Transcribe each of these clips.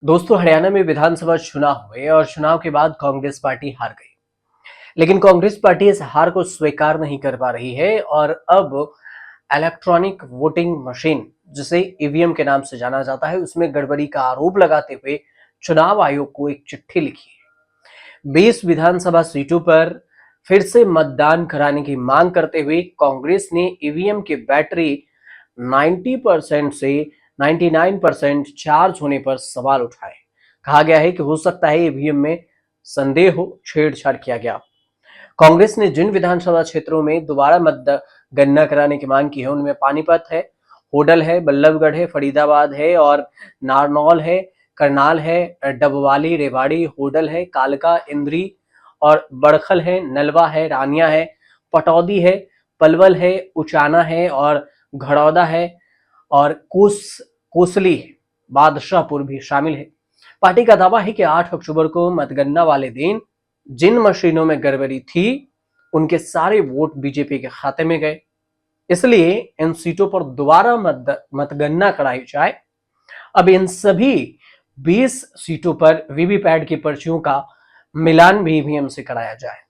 दोस्तों, हरियाणा में विधानसभा चुनाव हुए और चुनाव के बाद कांग्रेस पार्टी हार गई। लेकिन कांग्रेस पार्टी इस हार को स्वीकार नहीं कर पा रही है और अब इलेक्ट्रॉनिक वोटिंग मशीन, जिसे ईवीएम के नाम से जाना जाता है, उसमें गड़बड़ी का आरोप लगाते हुए चुनाव आयोग को एक चिट्ठी लिखी है। 20 विधानसभा सीटों पर फिर से मतदान कराने की मांग करते हुए कांग्रेस ने ईवीएम की बैटरी 90% से 99% चार्ज होने पर सवाल उठाए। कहा गया है कि हो सकता है ईवीएम में संदेह हो, छेड़छाड़ किया गया। कांग्रेस ने जिन विधानसभा क्षेत्रों में दोबारा मतगणना कराने की मांग की है, उनमें पानीपत है, होडल है, बल्लभगढ़ है, फरीदाबाद है और नारनौल है, करनाल है, डबवाली, रेवाड़ी, होडल है, कालका, इंद्री और बड़खल है, नलवा है, रानिया है, पटौदी है, पलवल है, उचाना है और घड़ौदा है और कोसली, बादशाहपुर भी शामिल है। पार्टी का दावा है कि 8 अक्टूबर को मतगणना वाले दिन जिन मशीनों में गड़बड़ी थी, उनके सारे वोट बीजेपी के खाते में गए। इसलिए इन सीटों पर दोबारा मतगणना कराई जाए। अब इन सभी 20 सीटों पर वीवीपैट की पर्चियों का मिलान भी ईवीएम से कराया जाए।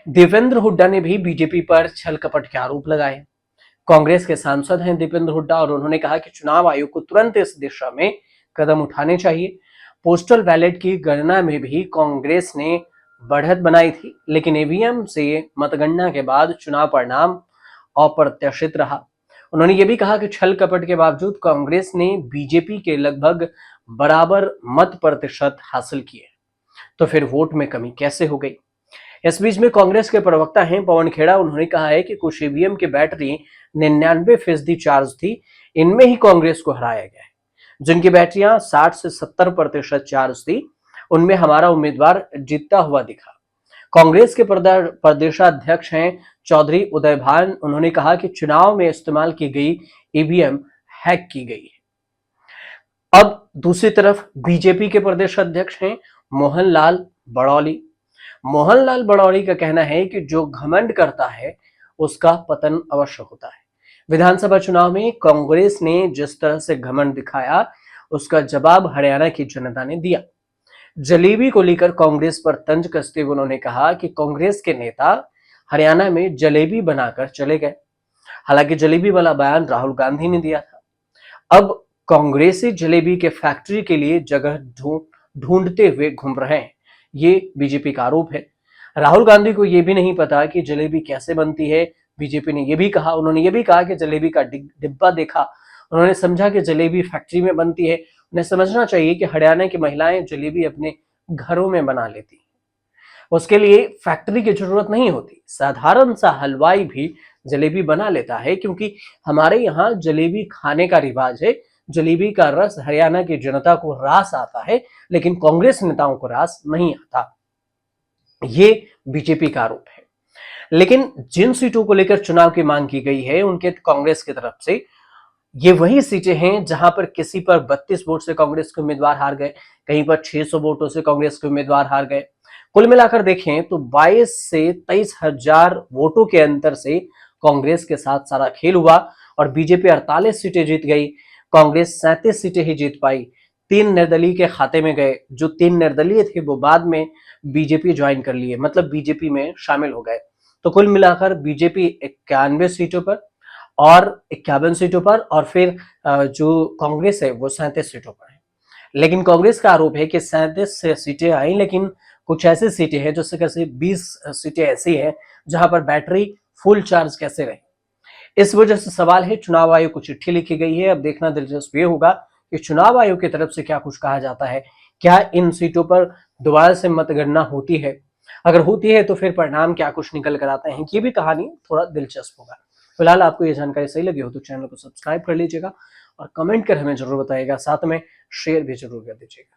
देवेंद्र हुड्डा ने भी बीजेपी पर छल कपट के आरोप लगाए। कांग्रेस के सांसद हैं दीपेंद्र हुड्डा और उन्होंने कहा कि चुनाव आयोग को तुरंत इस दिशा में कदम उठाने चाहिए। पोस्टल बैलेट की गणना में भी कांग्रेस ने बढ़त बनाई थी, लेकिन ईवीएम से मतगणना के बाद चुनाव परिणाम अप्रत्याशित रहा। उन्होंने ये भी कहा कि छल कपट के बावजूद कांग्रेस ने बीजेपी के लगभग बराबर मत प्रतिशत हासिल किए, तो फिर वोट में कमी कैसे हो गई। इस बीच में कांग्रेस के प्रवक्ता हैं पवन खेड़ा, उन्होंने कहा है कि कुछ ईवीएम की बैटरी 99% चार्ज थी, इनमें ही कांग्रेस को हराया गया है। जिनकी बैटरियां 60 से 70% चार्ज थी, उनमें हमारा उम्मीदवार जीतता हुआ दिखा। कांग्रेस के प्रदेशाध्यक्ष हैं चौधरी उदयभान, उन्होंने कहा कि चुनाव में इस्तेमाल की गई ईवीएम हैक की गई है। अब दूसरी तरफ बीजेपी के प्रदेश अध्यक्ष हैं मोहनलाल बड़ौली। मोहनलाल बड़ौली का कहना है कि जो घमंड करता है उसका पतन अवश्य होता है। विधानसभा चुनाव में कांग्रेस ने जिस तरह से घमंड दिखाया, उसका जवाब हरियाणा की जनता ने दिया। जलेबी को लेकर कांग्रेस पर तंज कसते हुए उन्होंने कहा कि कांग्रेस के नेता हरियाणा में जलेबी बनाकर चले गए। हालांकि जलेबी वाला बयान राहुल गांधी ने दिया था। अब कांग्रेसी जलेबी के फैक्ट्री के लिए जगह ढूंढते हुए घूम रहे हैं, ये बीजेपी का आरोप है। राहुल गांधी को यह भी नहीं पता कि जलेबी कैसे बनती है। बीजेपी ने यह भी कहा, उन्होंने ये भी कहा कि जलेबी का डिब्बा देखा, उन्होंने समझा कि जलेबी फैक्ट्री में बनती है। उन्हें समझना चाहिए कि हरियाणा की महिलाएं जलेबी अपने घरों में बना लेती हैं, उसके लिए फैक्ट्री की जरूरत नहीं होती। साधारण सा हलवाई भी जलेबी बना लेता है, क्योंकि हमारे यहाँ जलेबी खाने का रिवाज है। जलेबी का रस हरियाणा की जनता को रास आता है, लेकिन कांग्रेस नेताओं को रास नहीं आता। ये बीजेपी का आरोप है। लेकिन जिन सीटों को लेकर चुनाव की मांग की गई है, उनके कांग्रेस की तरफ से ये वही सीटें हैं जहां पर किसी पर 32 वोट से कांग्रेस के उम्मीदवार हार गए, कहीं पर 600 वोटों से कांग्रेस के उम्मीदवार हार गए। कुल मिलाकर देखें तो 22 से 23,000 वोटों के अंतर से कांग्रेस के साथ सारा खेल हुआ और बीजेपी 48 सीटें जीत गई, कांग्रेस 37 सीटें ही जीत पाई। 3 निर्दलीय के खाते में गए। जो 3 निर्दलीय थे वो बाद में बीजेपी ज्वाइन कर लिए, मतलब बीजेपी में शामिल हो गए। तो कुल मिलाकर बीजेपी 91 सीटों पर और 51 सीटों पर, और फिर जो कांग्रेस है वो 37 सीटों पर है। लेकिन कांग्रेस का आरोप है कि 37 सीटें आई, लेकिन कुछ ऐसी सीटें हैं, जैसे कैसे 20 सीटें ऐसी हैं जहां पर बैटरी फुल चार्ज कैसे रहे। इस वजह से सवाल है, चुनाव आयोग को चिट्ठी लिखी गई है। अब देखना दिलचस्प ये होगा कि चुनाव आयोग की तरफ से क्या कुछ कहा जाता है। क्या इन सीटों पर दोबारा से मतगणना होती है? अगर होती है तो फिर परिणाम क्या कुछ निकल कर आते हैं, ये भी कहानी थोड़ा दिलचस्प होगा। फिलहाल आपको ये जानकारी सही लगी हो तो चैनल को सब्सक्राइब कर लीजिएगा और कमेंट कर हमें जरूर बताइएगा, साथ में शेयर भी जरूर कर दीजिएगा।